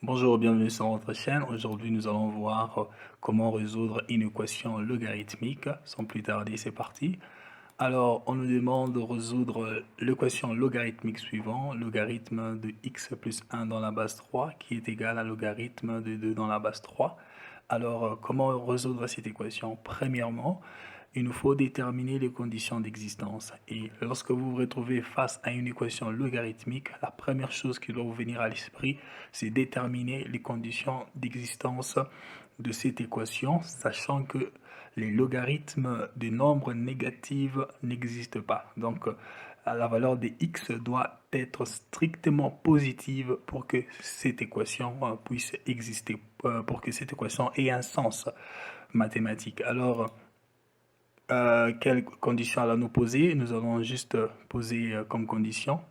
Bonjour, bienvenue sur notre chaîne. Aujourd'hui, nous allons voir comment résoudre une équation logarithmique. Sans plus tarder, c'est parti. Alors, on nous demande de résoudre l'équation logarithmique suivante, logarithme de x plus 1 dans la base 3 qui est égal à logarithme de 2 dans la base 3. Alors, comment résoudre cette équation? Premièrement, il nous faut déterminer les conditions d'existence. Et lorsque vous vous retrouvez face à une équation logarithmique, la première chose qui doit vous venir à l'esprit, c'est déterminer les conditions d'existence de cette équation, sachant que les logarithmes de nombres négatifs n'existent pas. Donc, la valeur de x doit être strictement positive pour que cette équation puisse exister, pour que cette équation ait un sens mathématique. Alors, quelles conditions allons-nous poser? Nous allons juste poser comme condition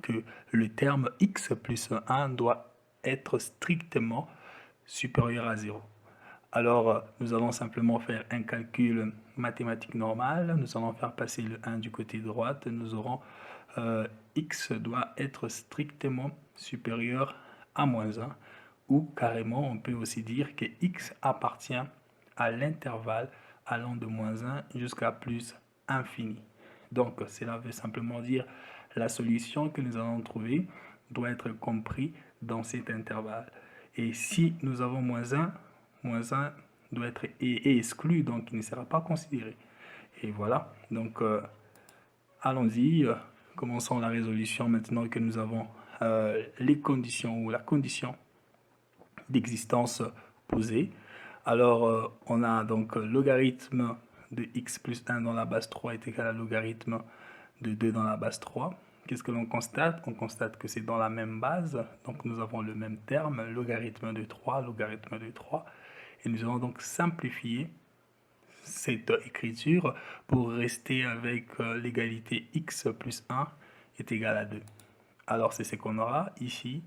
que le terme x plus 1 doit être strictement supérieur à 0. Alors, nous allons simplement faire un calcul mathématique normal. Nous allons faire passer le 1 du côté droite. Nous aurons x doit être strictement supérieur à moins 1. Ou carrément, on peut aussi dire que x appartient à l'intervalle allant de moins 1 jusqu'à plus infini. Donc, cela veut simplement dire la solution que nous allons trouver doit être comprise dans cet intervalle. Et si nous avons moins 1 doit être exclu, donc il ne sera pas considéré. Et voilà, donc allons-y, commençons la résolution maintenant que nous avons les conditions ou la condition d'existence posée. Alors, on a donc logarithme de x plus 1 dans la base 3 est égal à logarithme de 2 dans la base 3. Qu'est-ce que l'on constate? On constate que c'est dans la même base, donc nous avons le même terme, logarithme de 3, logarithme de 3. Et nous allons donc simplifier cette écriture pour rester avec l'égalité x plus 1 est égal à 2. Alors, c'est ce qu'on aura ici.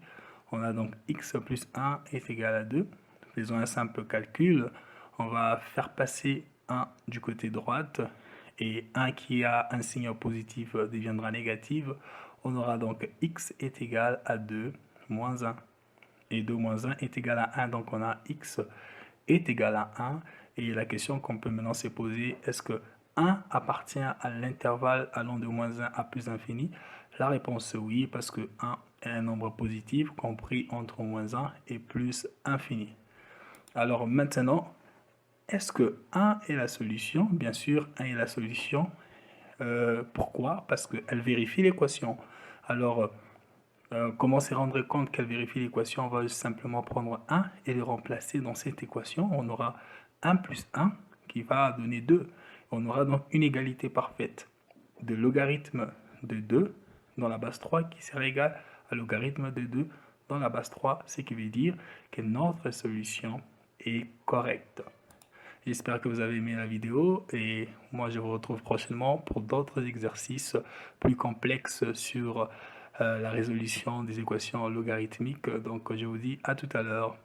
On a donc x plus 1 est égal à 2. Faisons un simple calcul. On va faire passer 1 du côté droite et 1 qui a un signe positif deviendra négatif. On aura donc x est égal à 2 moins 1. Et 2 moins 1 est égal à 1. Donc on a x est égal à 1. Et la question qu'on peut maintenant se poser, est-ce que 1 appartient à l'intervalle allant de moins 1 à plus infini? La réponse est oui, parce que 1 est un nombre positif compris entre moins 1 et plus infini. Alors maintenant, est-ce que 1 est la solution? Bien sûr, 1 est la solution. Pourquoi? Parce qu'elle vérifie l'équation. Alors, comment se rendre compte qu'elle vérifie l'équation? On va simplement prendre 1 et le remplacer dans cette équation. On aura 1 plus 1 qui va donner 2. On aura donc une égalité parfaite de logarithme de 2 dans la base 3 qui sera égale à logarithme de 2 dans la base 3, ce qui veut dire que notre solution est correcte. J'espère que vous avez aimé la vidéo et moi je vous retrouve prochainement pour d'autres exercices plus complexes sur la résolution des équations logarithmiques. Donc je vous dis à tout à l'heure.